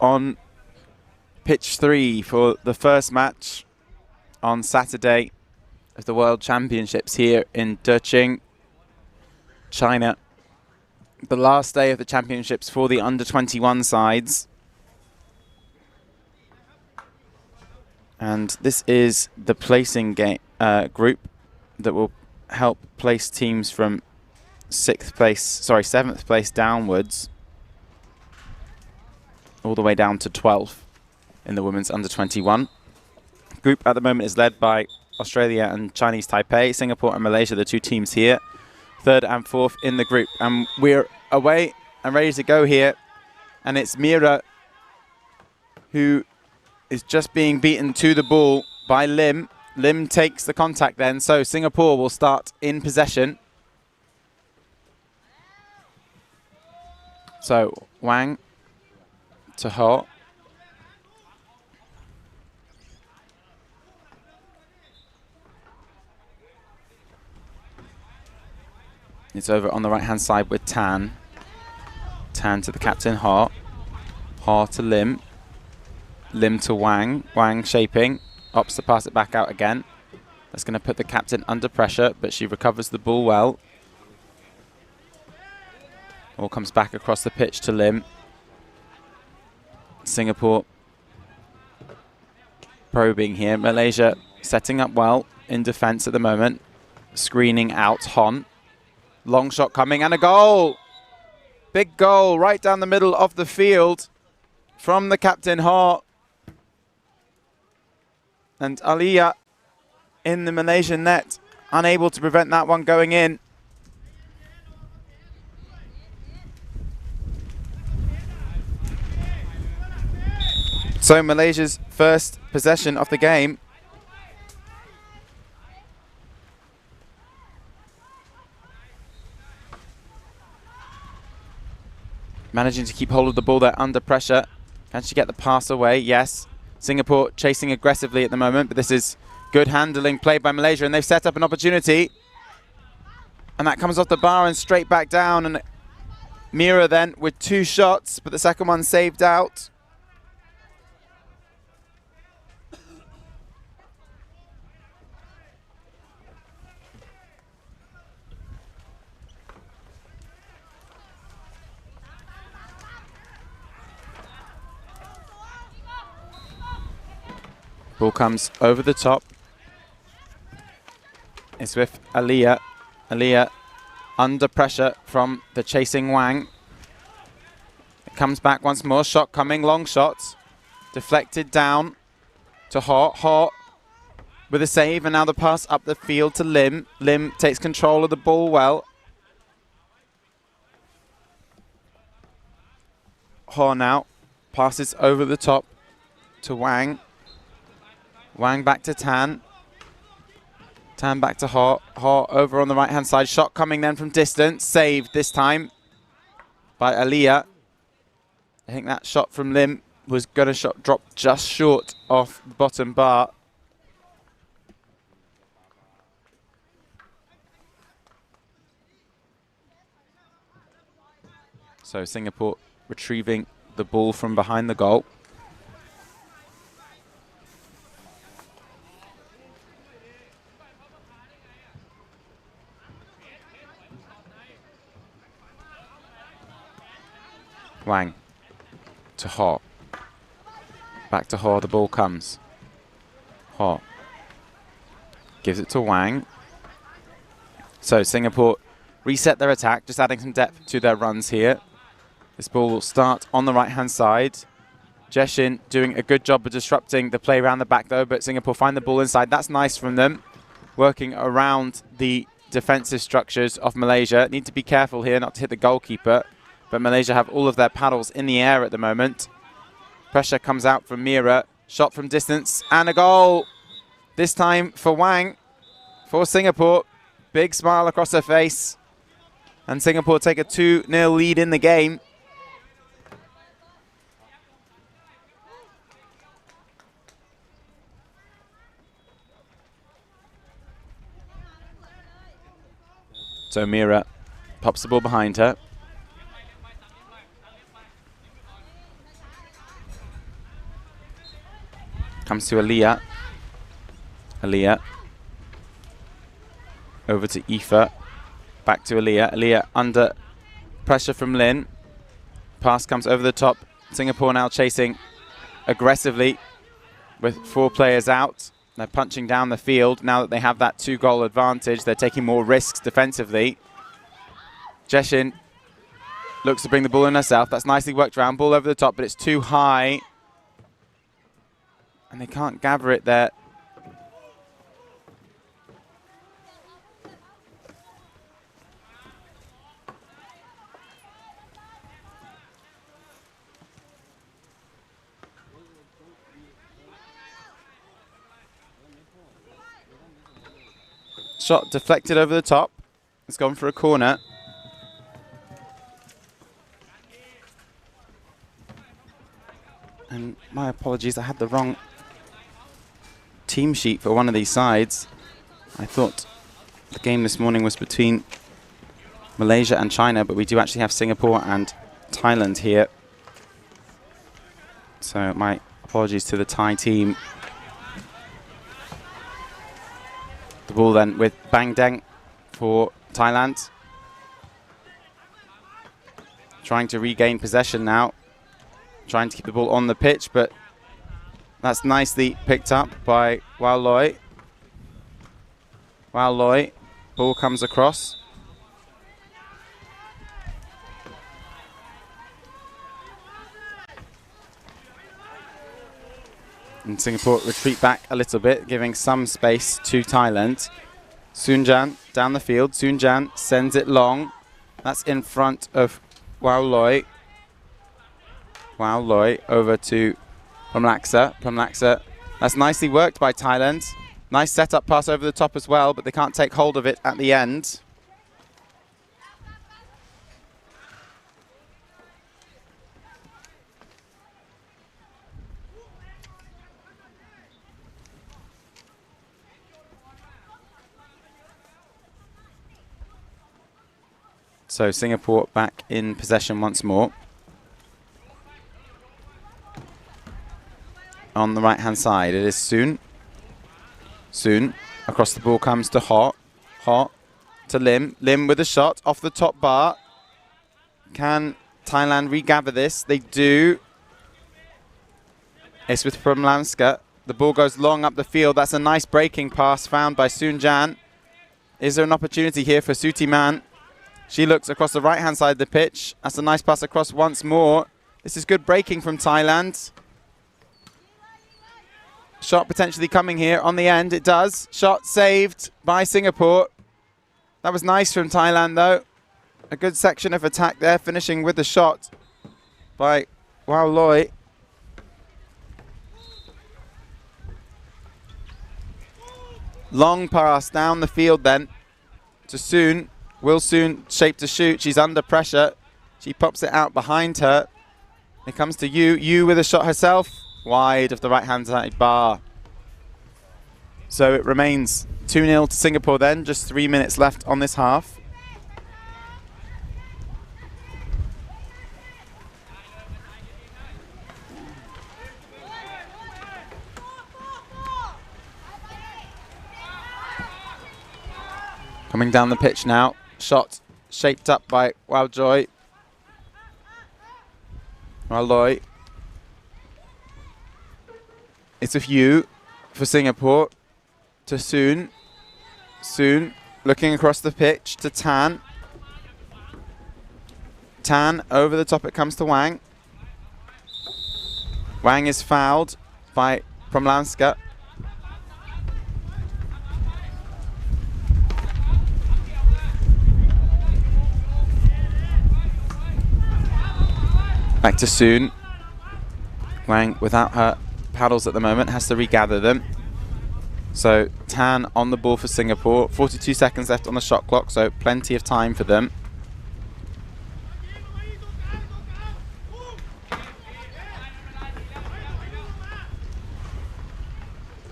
on pitch 3 for the first match on Saturday of the World Championships here in Deqing, China. The last day of the championships for the under-21 sides. And this is the placing group that will help place teams from 7th place downwards, all the way down to 12th in the women's under-21. Group at the moment is led by Australia and Chinese Taipei, Singapore and Malaysia, the two teams here, 3rd and 4th in the group. And we're away and ready to go here. And it's Mira who is just being beaten to the ball by Lim. Lim takes the contact then, so Singapore will start in possession. So Wang to Ho. It's over on the right-hand side with Tan. Tan to the captain, Ho. Ho to Lim. Lim to Wang. Wang shaping. Opts to pass it back out again. That's going to put the captain under pressure, but she recovers the ball well. Ball comes back across the pitch to Lim. Singapore probing here. Malaysia setting up well in defense at the moment. Screening out Hon. Long shot coming and a goal. Big goal right down the middle of the field from the captain Ho. And Aliyah in the Malaysian net, unable to prevent that one going in. So Malaysia's first possession of the game. Managing to keep hold of the ball there under pressure. Can she get the pass away? Yes. Singapore chasing aggressively at the moment, but this is good handling played by Malaysia, and they've set up an opportunity. And that comes off the bar and straight back down. And Mira then with 2 shots, but the second one saved out. Ball comes over the top. It's with Aliyah. Aliyah under pressure from the chasing Wang. It comes back once more. Shot coming. Long shot. Deflected down to Ho. Ho with a save. And now the pass up the field to Lim. Lim takes control of the ball well. Ho now passes over the top to Wang. Wang back to Tan. Tan back to Ho. Ho over on the right-hand side. Shot coming then from distance. Saved this time by Aliyah. I think that shot from Lim was going to drop just short off the bottom bar. So Singapore retrieving the ball from behind the goal. Wang to Ho. Back to Ho, the ball comes. Ho gives it to Wang. So Singapore reset their attack, just adding some depth to their runs here. This ball will start on the right-hand side. Jeshin doing a good job of disrupting the play around the back though, but Singapore find the ball inside. That's nice from them. Working around the defensive structures of Malaysia. Need to be careful here not to hit the goalkeeper. But Malaysia have all of their paddles in the air at the moment. Pressure comes out from Mira. Shot from distance and a goal. This time for Wang, for Singapore. Big smile across her face. And Singapore take a 2-0 lead in the game. So Mira pops the ball behind her. Comes to Aliyah. Aliyah. Over to Aoife. Back to Aliyah. Aliyah under pressure from Lin. Pass comes over the top. Singapore now chasing aggressively with 4 players out. They're punching down the field. Now that they have that 2-goal advantage, they're taking more risks defensively. Jeshin looks to bring the ball in herself. That's nicely worked around. Ball over the top, but it's too high. And they can't gather it there. Shot deflected over the top. It's gone for a corner. And my apologies, I had the wrong team sheet for one of these sides. I thought the game this morning was between Malaysia and China, but we do actually have Singapore and Thailand here. So my apologies to the Thai team. The ball then with Bang Deng for Thailand. Trying to regain possession now. Trying to keep the ball on the pitch, but that's nicely picked up by Wao Loi. Wao Loi, ball comes across. And Singapore retreat back a little bit, giving some space to Thailand. Soonjan down the field. Soonjan sends it long. That's in front of Wao Loi. Wao Loi over to Pramlaksa. Pramlaksa. That's nicely worked by Thailand. Nice setup pass over the top as well, but they can't take hold of it at the end. So Singapore back in possession once more. On the right-hand side, it is Soon. Soon. Across the ball comes to Ho. Ho to Lim. Lim with a shot off the top bar. Can Thailand regather this? They do. It's with Pramlanska. The ball goes long up the field. That's a nice breaking pass found by Soonjan. Is there an opportunity here for Sutiman? She looks across the right-hand side of the pitch. That's a nice pass across once more. This is good breaking from Thailand. Shot potentially coming here on the end. It does. Shot saved by Singapore. That was nice from Thailand, though. A good section of attack there, finishing with the shot by Wao Loi. Long pass down the field then to Soon. Will Soon shape to shoot. She's under pressure. She pops it out behind her. It comes to Yu. Yu with a shot herself. Wide of the right-hand side bar. So it remains 2-0 to Singapore then. Just 3 minutes left on this half. Coming down the pitch now. Shot shaped up by Wao Joy. Wao Loi. It's with Yu for Singapore to Soon. Soon looking across the pitch to Tan. Tan over the top, it comes to Wang. Wang is fouled by Pramlanska. Back to Soon. Wang, without her paddles at the moment, has to regather them. So Tan on the ball for Singapore. 42 seconds left on the shot clock, so plenty of time for them.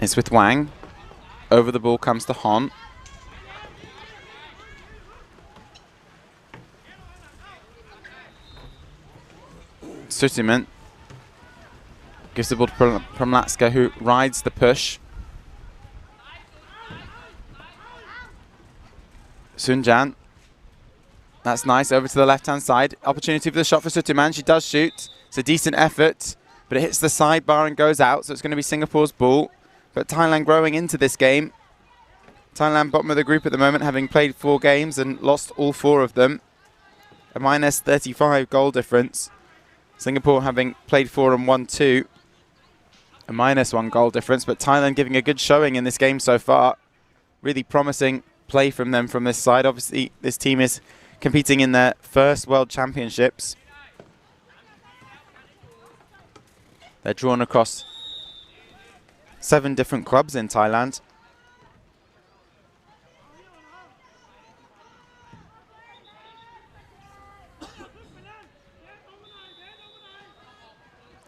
It's with Wang. Over the ball comes to Hon. Sutiman. Gives the ball to Promlatska, who rides the push. Sunjan. That's nice. Over to the left-hand side. Opportunity for the shot for Sutuman. She does shoot. It's a decent effort, but it hits the sidebar and goes out, so it's going to be Singapore's ball. But Thailand growing into this game. Thailand bottom of the group at the moment, having played 4 games and lost all 4 of them. A minus 35 goal difference. Singapore having played 4 and won 2. A minus 1 goal difference, but Thailand giving a good showing in this game so far. Really promising play from them from this side. Obviously, this team is competing in their first World Championships. They're drawn across 7 different clubs in Thailand.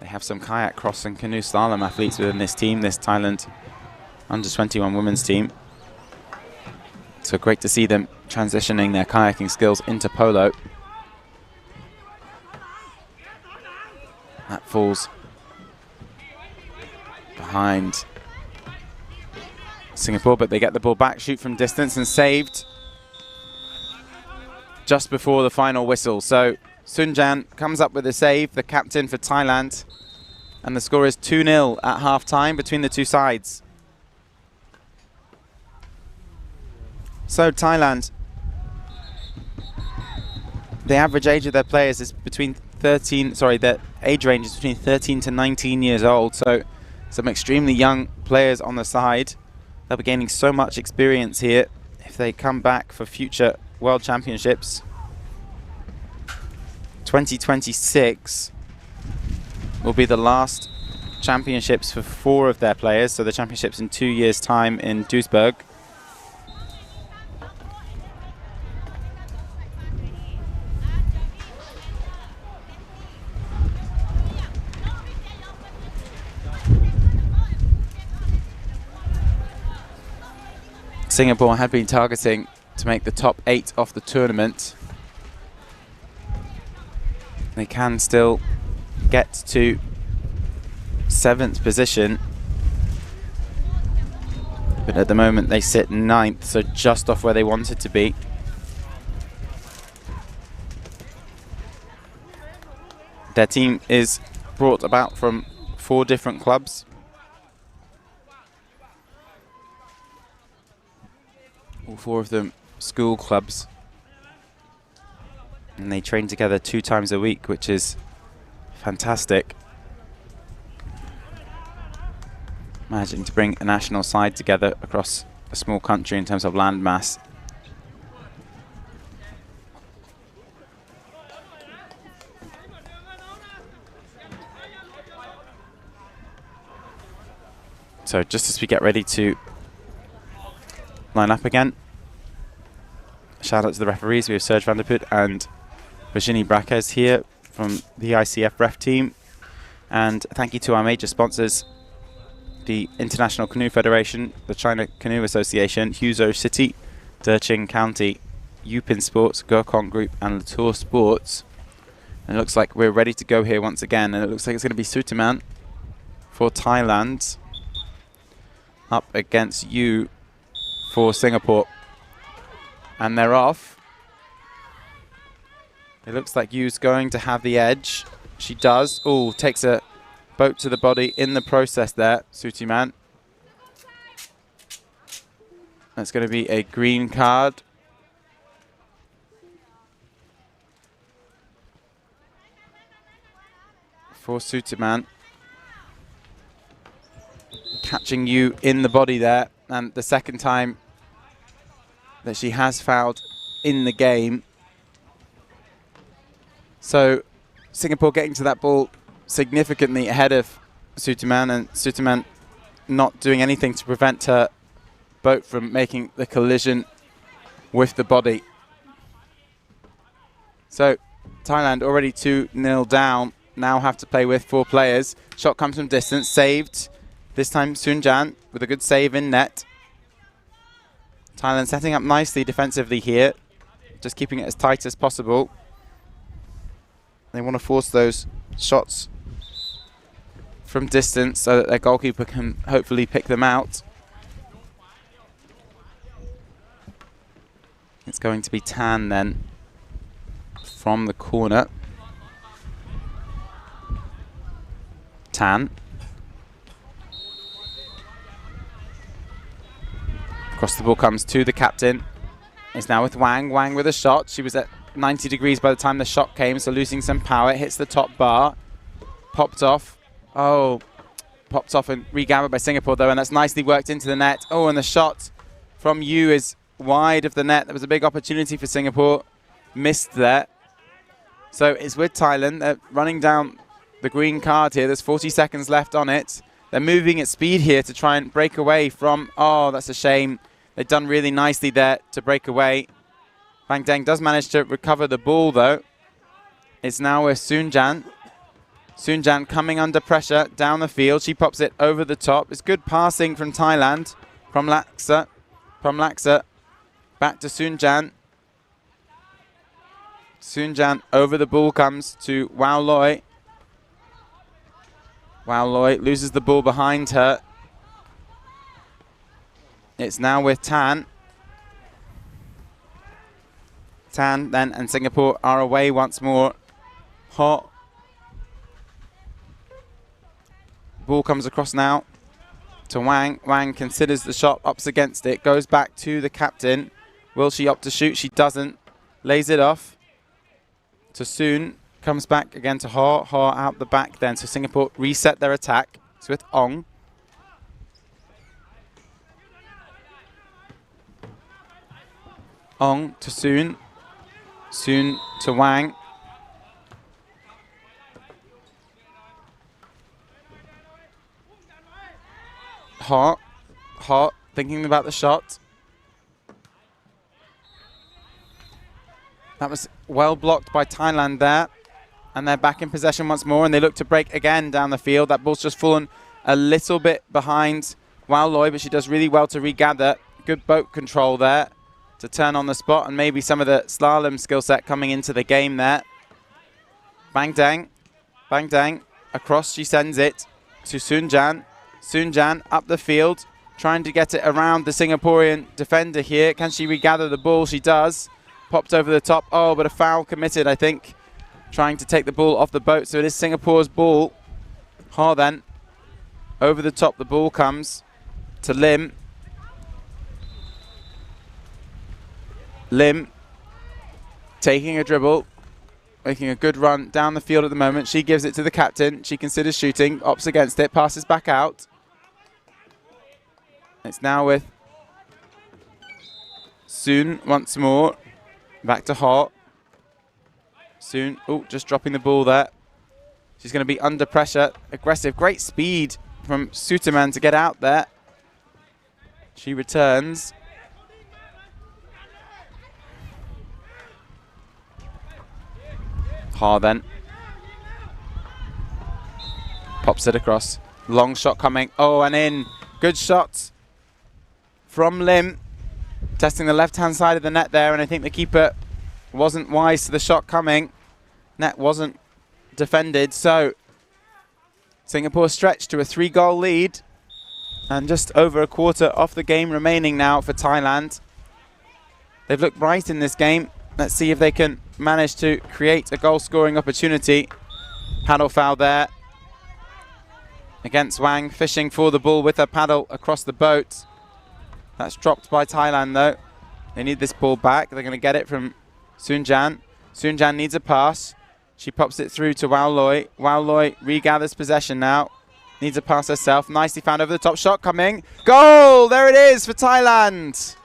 They have some kayak, cross and canoe slalom athletes within this team, this Thailand under-21 women's team. So great to see them transitioning their kayaking skills into polo. That falls behind Singapore, but they get the ball back, shoot from distance and saved just before the final whistle. So Sunjan comes up with a save, the captain for Thailand, and the score is 2-0 at half-time between the two sides. So Thailand, the average age of their players is between their age range is between 13 to 19 years old, so some extremely young players on the side. They'll be gaining so much experience here if they come back for future World Championships. 2026 will be the last championships for 4 of their players, so the championships in 2 years' time in Duisburg. Singapore had been targeting to make the top 8 of the tournament. They can still get to 7th position, but at the moment they sit 9th, so just off where they wanted to be. Their team is brought about from 4 different clubs. All 4 of them school clubs. And they train together 2 times a week, which is fantastic. Managing to bring a national side together across a small country in terms of land mass. So just as we get ready to line up again, shout out to the referees. We have Serge van der Put and Virginie Braquez here from the ICF ref team. And thank you to our major sponsors, the International Canoe Federation, the China Canoe Association, Huzhou City, Deqing County, Yupin Sports, Gurkon Group and Latour Sports. And it looks like we're ready to go here once again. And it looks like it's going to be Sutuman for Thailand up against Yu for Singapore. And they're off. It looks like Yu's going to have the edge. She does. Oh, takes a boat to the body in the process there, Sutuman. That's going to be a green card. For Sutuman. Catching Yu in the body there. And the second time that she has fouled in the game. So Singapore getting to that ball significantly ahead of Sutuman, and Sutuman not doing anything to prevent her boat from making the collision with the body. So Thailand already 2-0 down, now have to play with 4 players. Shot comes from distance, saved. This time Sunjan with a good save in net. Thailand setting up nicely defensively here, just keeping it as tight as possible. They want to force those shots from distance so that their goalkeeper can hopefully pick them out. It's going to be Tan then from the corner. Tan. Across the ball comes to the captain. It's now with Wang. Wang with a shot. She was at 90 degrees by the time the shot came, so losing some power. It hits the top bar. Popped off. Oh, popped off and regathered by Singapore though, and that's nicely worked into the net. Oh, and the shot from Yu is wide of the net. That was a big opportunity for Singapore. Missed there. So it's with Thailand. They're running down the green card here. There's 40 seconds left on it. They're moving at speed here to try and break away from... Oh, that's a shame. They've done really nicely there to break away. Bang Deng does manage to recover the ball, though. It's now with Soon Jan. Soon Jan coming under pressure down the field. She pops it over the top. It's good passing from Thailand. From Laksa. Back to Soon Jan. Soon Jan over the ball comes to Wao Loi. Wao Loi loses the ball behind her. It's now with Tan. Tan then and Singapore are away once more. Hot. Ball comes across now to Wang. Wang considers the shot, ups against it, goes back to the captain. Will she opt to shoot? She doesn't. Lays it off to Soon. Comes back again to Ha. Ha out the back then. So Singapore reset their attack. It's with Ong. Ong to Soon. Soon to Wang. Ha. Ha thinking about the shot. That was well blocked by Thailand there. And they're back in possession once more, and they look to break again down the field. That ball's just fallen a little bit behind Wao Loi, but she does really well to regather. Good boat control there to turn on the spot, and maybe some of the slalom skill set coming into the game there. Bang Deng. Bang Deng. Across she sends it to Soon Jan. Soon Jan up the field, trying to get it around the Singaporean defender here. Can she regather the ball? She does. Popped over the top. Oh, but a foul committed, I think. Trying to take the ball off the boat, so it is Singapore's ball. Ha then. Over the top, the ball comes to Lim. Lim taking a dribble, making a good run down the field at the moment. She gives it to the captain. She considers shooting, opts against it, passes back out. It's now with Soon once more. Back to Ha. Soon, oh, just dropping the ball there. She's going to be under pressure. Aggressive, great speed from Suterman to get out there. She returns. Ha then. Pops it across. Long shot coming. Oh, and in. Good shot from Lim. Testing the left-hand side of the net there, and I think the keeper wasn't wise to the shot coming. Net wasn't defended, so Singapore stretched to a 3-goal lead, and just over a quarter of the game remaining now for Thailand. They've looked bright in this game. Let's see if they can manage to create a goal-scoring opportunity. Paddle foul there against Wang, fishing for the ball with her paddle across the boat. That's dropped by Thailand though. They need this ball back. They're going to get it from Soon Jan. Soon Jan needs a pass. She pops it through to Wao Loi. Wao Loi regathers possession now. Needs a pass herself. Nicely found over the top. Shot coming. Goal! There it is for Thailand.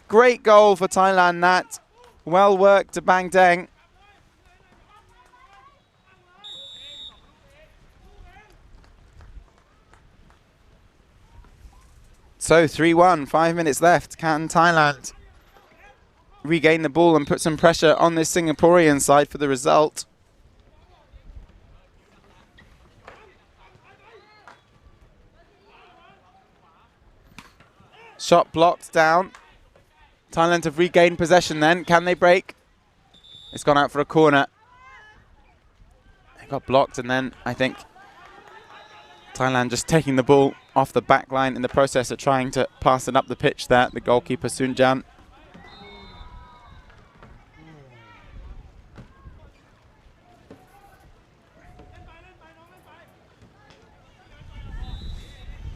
Great goal for Thailand, that. Well worked to Bang Deng. So 3-1, 5 minutes left. Can Thailand regain the ball and put some pressure on this Singaporean side for the result? Shot blocked down. Thailand have regained possession then. Can they break? It's gone out for a corner. got blocked, and then I think Thailand just taking the ball off the back line in the process of trying to pass it up the pitch there, the goalkeeper Sunjan.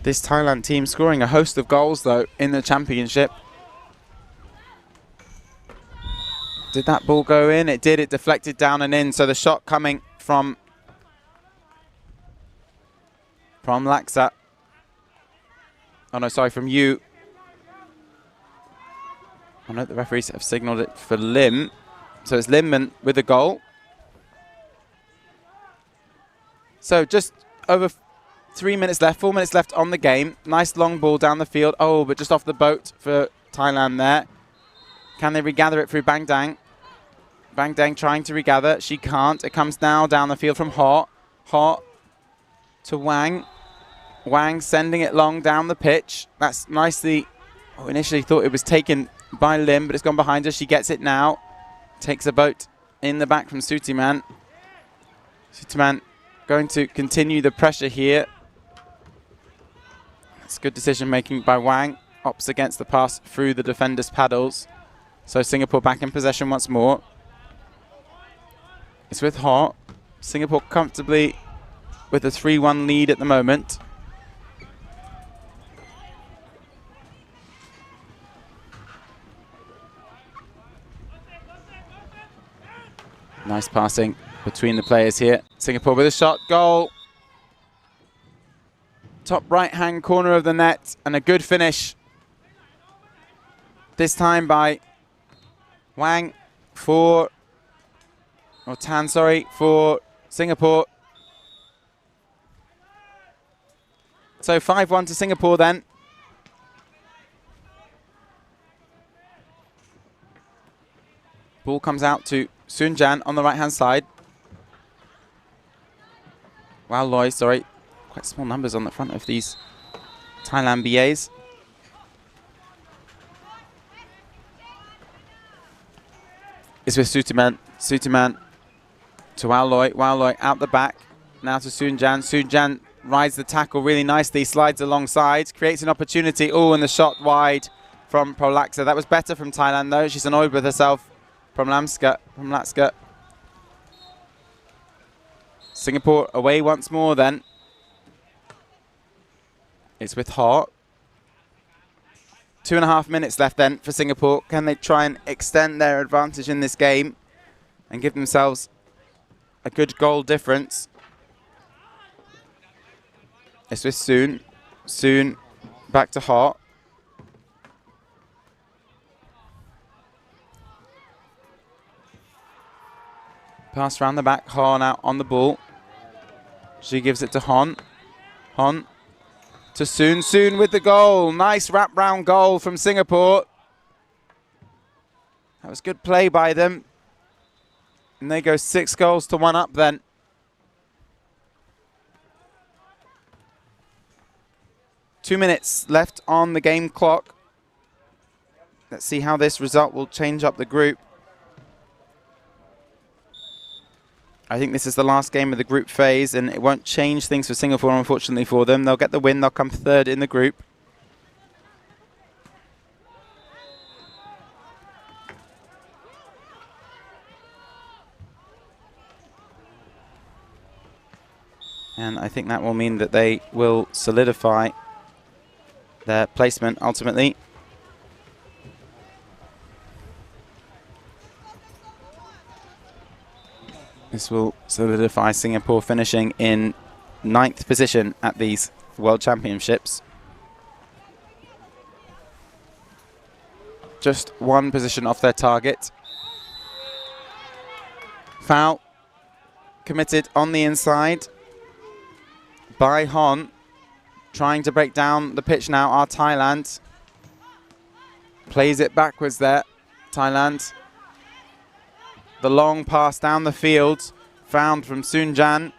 This Thailand team scoring a host of goals, though, in the championship. Did that ball go in? It did. It deflected down and in. So the shot coming from Laksa. Oh, no, sorry, from you. I know the referees have signalled it for Lim. So it's Lim with the goal. So just over 3 minutes left, 4 minutes left on the game. Nice long ball down the field. Oh, but just off the boat for Thailand there. Can they regather it through Bang Dang? Bang Dang trying to regather. She can't. It comes now down the field from Ho. Ho to Wang. Wang sending it long down the pitch. That's nicely... Oh, initially thought it was taken by Lim, but it's gone behind her. She gets it now. Takes a boat in the back from Sutiman. Sutiman going to continue the pressure here. It's good decision making by Wang. Opts against the pass through the defender's paddles. So Singapore back in possession once more. It's with Ho. Singapore comfortably with a 3-1 lead at the moment. Nice passing between the players here. Singapore with a shot. Goal. Top right-hand corner of the net, and a good finish. This time by Wang for... Or Tan, sorry, for Singapore. So 5-1 to Singapore then. Ball comes out to Sunjan on the right-hand side. Wow, Loy, sorry. Quite small numbers on the front of these Thailand BAs. It's with Sutiman. Sutiman to Waloy. Waloy out the back. Now to Sunjan. Sunjan rides the tackle really nicely. Slides alongside. Creates an opportunity. Oh, and the shot wide from Prolaksa. That was better from Thailand, though. She's annoyed with herself. From Latska. Singapore away once more then. It's with Ho. 2.5 minutes left then for Singapore. Can they try and extend their advantage in this game and give themselves a good goal difference? It's with Soon. Soon back to Ho. Pass around the back. Ho now on the ball. She gives it to Hon. Hon to Soon. Soon with the goal. Nice wrap-round goal from Singapore. That was good play by them. And they go 6 goals to 1 up then. Two minutes left on the game clock. Let's see how this result will change up the group. I think this is the last game of the group phase, and it won't change things for Singapore, unfortunately, for them. They'll get the win. They'll come 3rd in the group. And I think that will mean that they will solidify their placement ultimately. This will solidify Singapore finishing in 9th position at these World Championships. Just 1 position off their target. Foul committed on the inside by Hon. Trying to break down the pitch now are Thailand. Plays it backwards there, Thailand. The long pass down the field, found from Sunjan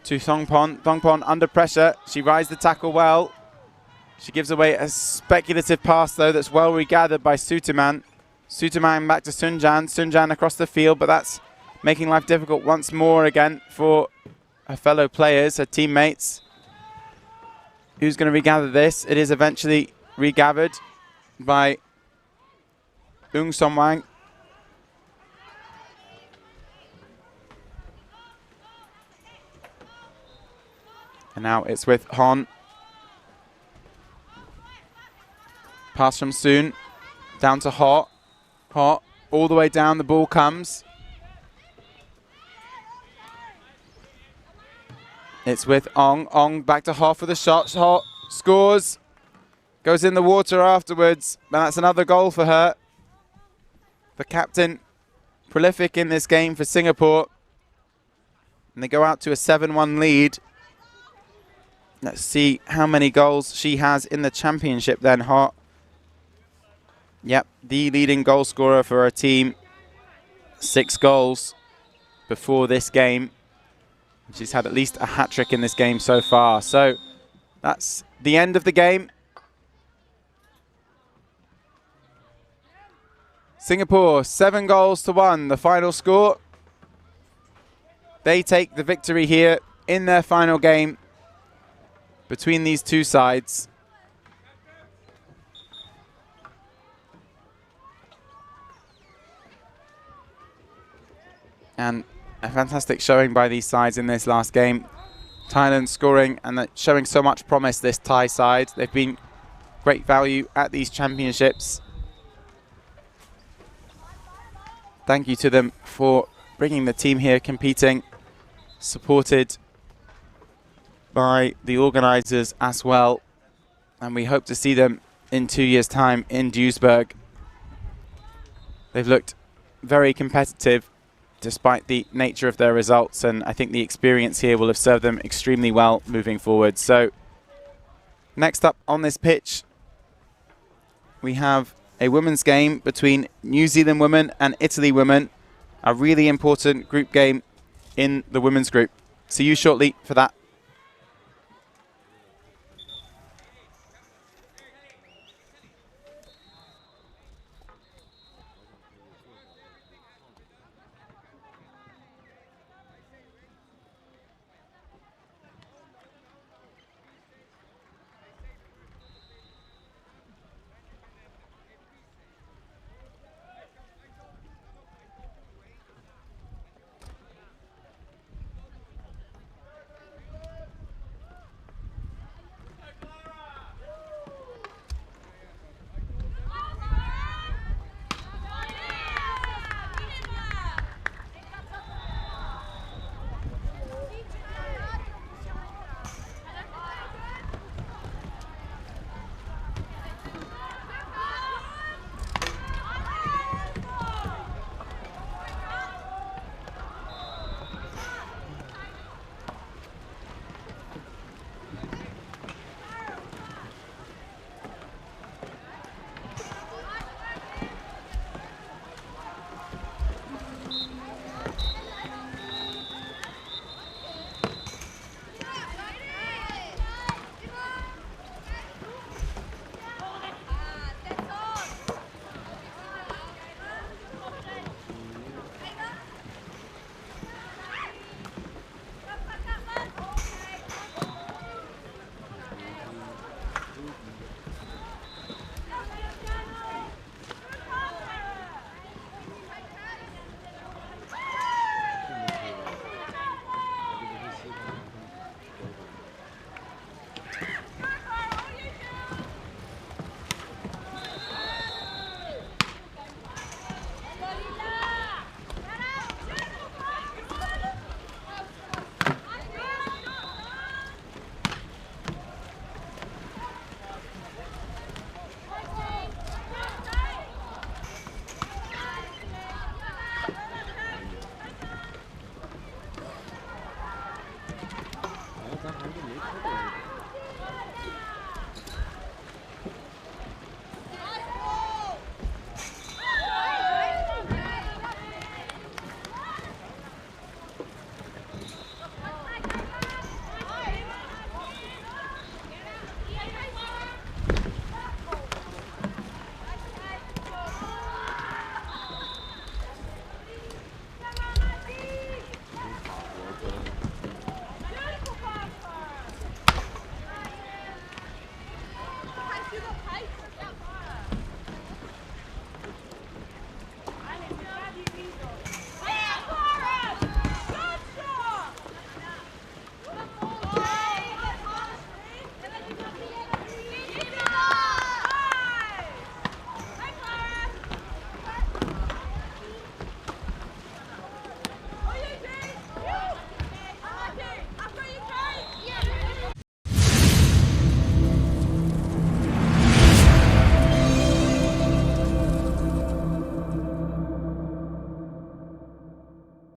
to Thongpon. Thongpon under pressure. She rides the tackle well. She gives away a speculative pass, though, that's well regathered by Sutiman. Sutiman back to Sunjan. Sunjan across the field, but that's making life difficult once more again for her fellow players, her teammates. Who's going to regather this? It is eventually regathered by Ung Som Wang. And now it's with Hon. Pass from Soon. Down to Ho. Ho. All the way down, the ball comes. It's with Ong. Ong back to Ho for the shot. Ho scores. Goes in the water afterwards. And that's another goal for her. The captain, prolific in this game for Singapore. And they go out to a 7-1 lead. Let's see how many goals she has in the championship then, Ho. Yep, the leading goal scorer for her team. 6 goals before this game. She's had at least a hat-trick in this game so far. So that's the end of the game. Singapore, 7 goals to 1, the final score. They take the victory here in their final game between these two sides. And a fantastic showing by these sides in this last game. Thailand scoring and showing so much promise, this Thai side. They've been great value at these championships. Thank you to them for bringing the team here, competing, supported by the organisers as well. And we hope to see them in 2 years' time in Duisburg. They've looked very competitive despite the nature of their results, and I think the experience here will have served them extremely well moving forward. So next up on this pitch, we have a women's game between New Zealand women and Italy women, a really important group game in the women's group. See you shortly for that.